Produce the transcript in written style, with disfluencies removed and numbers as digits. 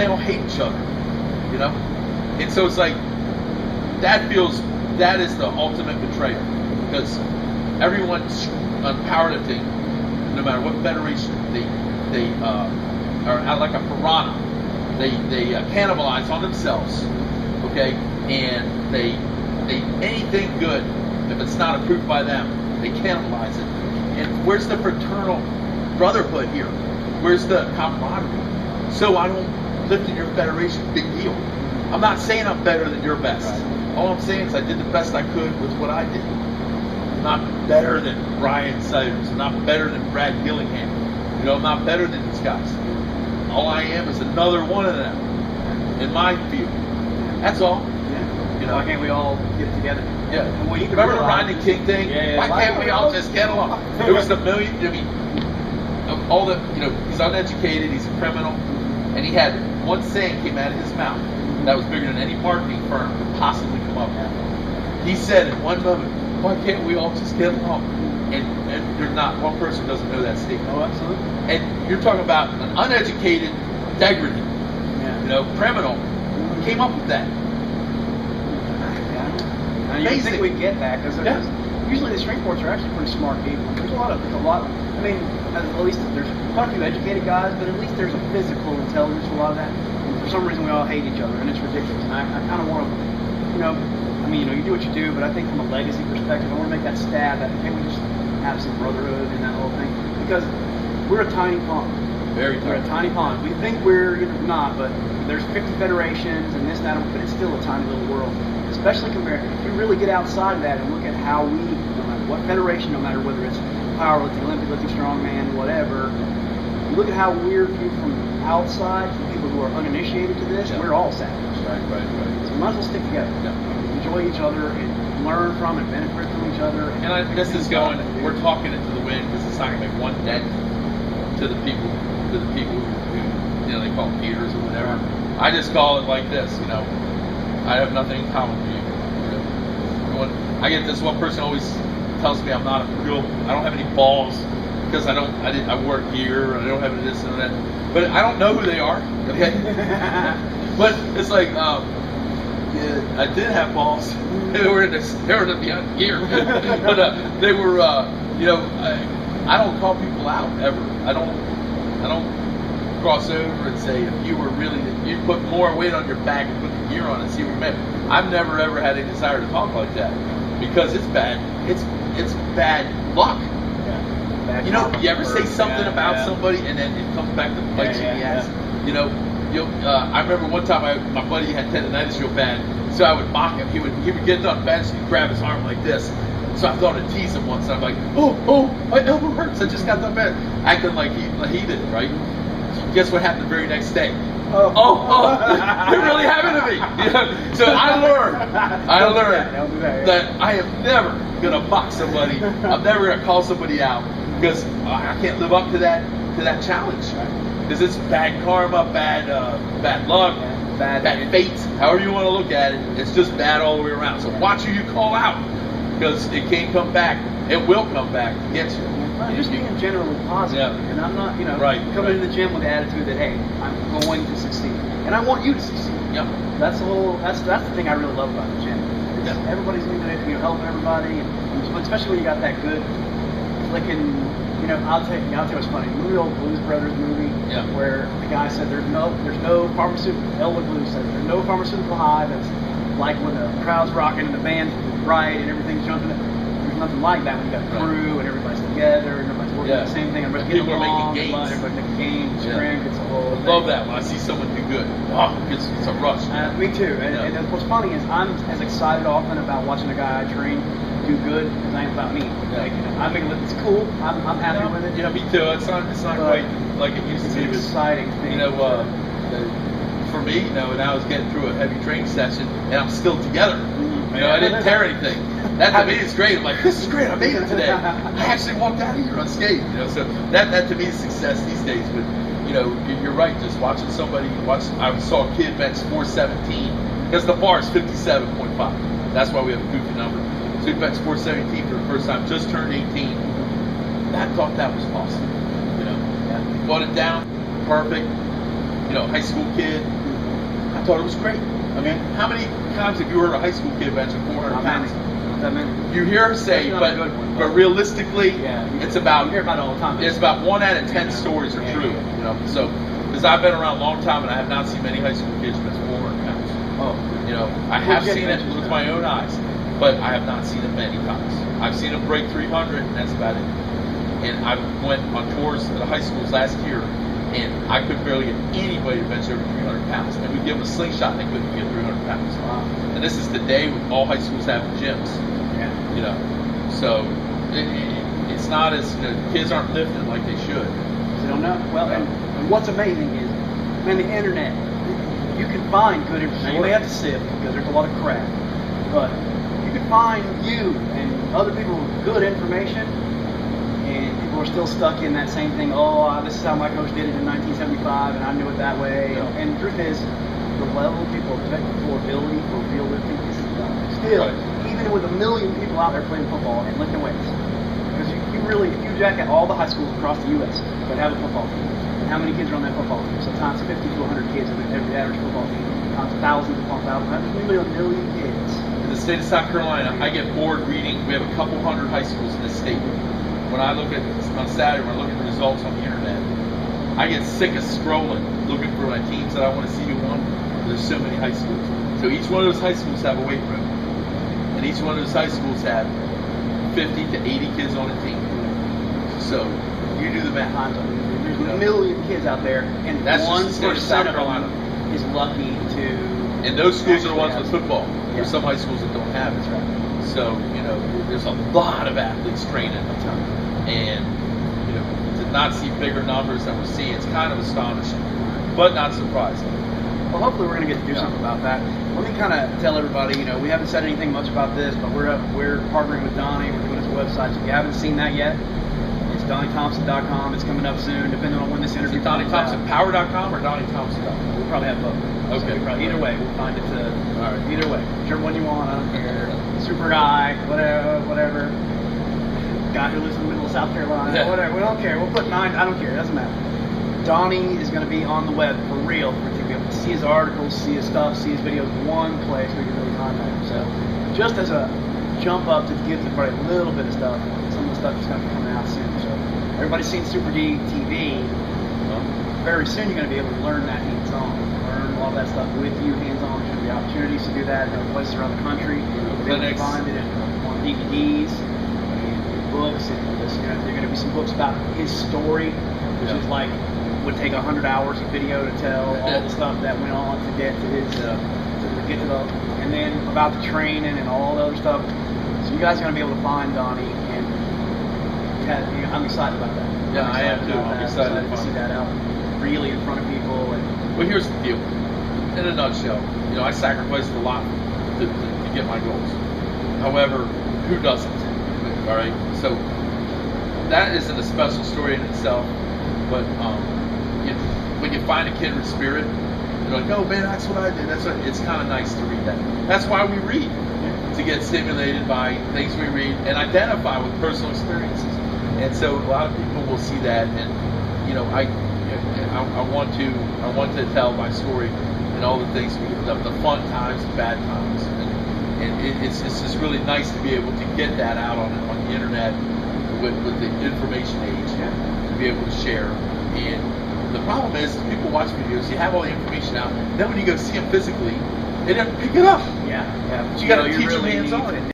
they all hate each other, you know. And so it's like that is the ultimate betrayal, because everyone's on powerlifting, no matter what federation, they are like a piranha. They cannibalize on themselves, okay, and they anything good, if it's not approved by them, they cannibalize it. And where's the fraternal brotherhood here? Where's the camaraderie? So I don't lift in your federation, big deal. I'm not saying I'm better than your best. All I'm saying is I did the best I could with what I did. I'm not better than Brian Siders. I'm not better than Brad Gillingham. You know, I'm not better than these guys. All I am is another one of them in my field. That's all. Yeah. You know, why can't we all get together? Yeah. Well, you Remember the Rodney King thing? Yeah. Why can't we all just get along? It was the million. I mean, of all the, you know, he's uneducated, he's a criminal, and he had one saying came out of his mouth that was bigger than any marketing firm could possibly come up with. He said in one moment, "Why can't we all just get along?" And there's not one person doesn't know that statement. Oh, absolutely. And you're talking about an uneducated degradant, you know, criminal, came up with that. Yeah. You think we'd get that, because usually the strength courts are actually pretty smart people. There's a lot. I mean, at least there's quite a few educated guys, but at least there's a physical intelligence to a lot of that. And for some reason, we all hate each other, and it's ridiculous. And I kind of want to, you know, I mean, you know, you do what you do, but I think from a legacy perspective, I want to make that stab that can we just have some brotherhood in that whole thing, because we're a tiny pond. Very tiny. We're a tiny pond. We think we're not, but there's 50 federations and this and that, but it's still a tiny little world. Especially compared, if you really get outside of that and look at how we, no matter what federation, no matter whether it's powerlifting, Olympic lifting, strongman, whatever, you look at how we're viewed from outside, from people who are uninitiated to this, we're all savages. Right. So we might as well stick together. Enjoy each other and learn from and benefit from each other. And I guess this is going, we're talking it to the wind, because it's not going to make one dent to the people who, you know, they call them haters or whatever. I just call it like this, you know, I have nothing in common with you. You know, when I get this, one person always tells me I'm not a real, I don't have any balls, because I work here, and I don't have any this and that. But I don't know who they are, okay? But it's like, yeah, I did have balls. They were beyond gear, but they were, you know, I don't call people out ever. I don't cross over and say, if you were really, you put more weight on your back and put the gear on and see what you meant. I've never ever had a desire to talk like that, because it's bad. It's bad luck. Yeah. You know, you ever say something about somebody and then it comes back to bite you in the ass? You know, I remember one time my buddy had tendonitis real bad, so I would mock him. He would get done bench and he'd grab his arm like this. So I thought I'd tease him once. I'm like, oh, my elbow hurts. I just got done bench, acting like he did, right? Guess what happened the very next day? You're really having to be. You know? So I learned that I am never gonna mock somebody. I'm never gonna call somebody out, because I can't live up to that challenge. Because it's bad karma, bad luck, bad fate. However you want to look at it, it's just bad all the way around. So watch who you call out, because it can't come back. It will come back to get you. Just being generally positive, and I'm not, you know, coming to the gym with the attitude that, hey, I'm going to succeed, and I want you to succeed. Yep. That's the thing I really love about the gym. Everybody's into it, you know, helping everybody, and especially when you got that good clicking, you know. I'll tell you what's funny. Remember the old Blues Brothers movie where the guy said there's no pharmaceutical. Elwood Blues said there's no pharmaceutical high that's like when the crowd's rocking and the band's right and everything's jumping. Nothing like that when you got a crew and everybody's together and everybody's working on the same thing. Everybody's getting along. People are making gains. Everybody's making gains. Strength. It's a whole thing. Love that when I see someone do good. Oh, it's a rush. Me too. And what's funny is I'm as excited often about watching a guy I train do good as I am about me. Like, you know, I think it's cool. I'm happy with it. Yeah, me too. It's not quite like it used to be. It's an exciting thing. You know, for me, you know, and I was getting through a heavy training session, and I'm still together. You know, I didn't tear anything. That to me is great. I'm like, this is great. I made it today. I actually walked out of here unscathed. You know, so that to me is success these days. But you know, you're right. Just watching somebody I saw a kid bench 417 because the bar is 57.5. That's why we have a goofy number. So he benched 417 for the first time. Just turned 18. I thought that was awesome. You know, brought it down perfect. high school kid. I thought it was great. I mean, how many times have you heard a high school kid bench 400 pounds? Not that many. You hear her say, but realistically, it's about, you hear about it all the time. It's about 1 out of 10 stories are true. So because I've been around a long time and I have not seen many high school kids bench 400 pounds. I have seen it with my own eyes, but I have not seen it many times. I've seen them break 300, and that's about it. And I went on tours at the high schools last year, and I could barely get anybody to bench over 300 pounds. And we'd give them a slingshot, and they couldn't get 300 pounds. Wow. And this is the day when all high schools have gyms. So it's not as, kids aren't lifting like they should. They don't know. Well, and what's amazing is, man, the internet, you can find good information. You may have to sift because there's a lot of crap, but you can find you and other people with good information, and people are still stuck in that same thing. Oh, this is how my coach did it in 1975, and I knew it that way. And the truth is, the level people expect for ability for real lifting is still, even with 1 million people out there playing football and lifting weights. Because you really, if you jack at all the high schools across the U.S. that have a football team, and how many kids are on that football team? So times 50 to 100 kids in every average football team, times thousands upon thousands, that's nearly 1 million kids. In the state of South Carolina, I get bored reading. We have a couple hundred high schools in this state. When I look at on Saturday, when I look at the results on the internet, I get sick of scrolling, looking for my teams that I want to see who won. There's so many high schools. So each one of those high schools have a weight room, and each one of those high schools have 50 to 80 kids on a team. So you do the math. There's 1 million kids out there, and that's 1% of them is lucky to. And those schools are the ones with football. There's some high schools that don't have it. So there's a lot of athletes training, and to not see bigger numbers than we're seeing, it's kind of astonishing, but not surprising. Well, hopefully we're going to get to do something about that. Let me kind of tell everybody, we haven't said anything much about this, but we're partnering with Donnie. We're doing his website. So if you haven't seen that yet, it's DonnieThompson.com. It's coming up soon, depending on when this interview comes out. DonnieThompsonPower.com or DonnieThompson.com? We'll probably have both. Okay. So either way, we'll find it. All right. Either way, whichever one you want, I don't care. Super guy, whatever. Guy who lives in the middle of South Carolina, whatever. We don't care. We'll put 9. I don't care. It doesn't matter. Donnie is going to be on the web for real. We're going to be able to see his articles, see his stuff, see his videos. One place we can really contact him. So, just as a jump up to give everybody a little bit of stuff, some of the stuff is going to be coming out soon. So, everybody's seen Super D TV. Very soon you're going to be able to learn that hands-on, learn a lot of that stuff with you hands-on. There's going to be opportunities to do that in other places around the country. You'll be able to find it on DVDs and books, and there are going to be some books about his story, which is like would take 100 hours of video to tell all the stuff that went on to get to his and then about the training and all the other stuff. So you guys are going to be able to find Donnie, and I'm excited about that. Yeah, I am too. I'm excited to see that out really in front of people. And well, here's the deal. In a nutshell, I sacrificed a lot to get my goals. However, who doesn't? All right. So that isn't a special story in itself, but when you find a kindred spirit, you're like, oh man, that's what I did. It's kind of nice to read that. That's why we read, to get stimulated by things we read and identify with personal experiences. And so a lot of people will see that, and I want to tell my story and all the things, the fun times, the bad times, and it's just really nice to be able to get that out on the internet with the information age, to be able to share. And the problem is people watch videos, you have all the information out, then when you go see them physically, they don't pick it up. Yeah. You got to teach them hands on.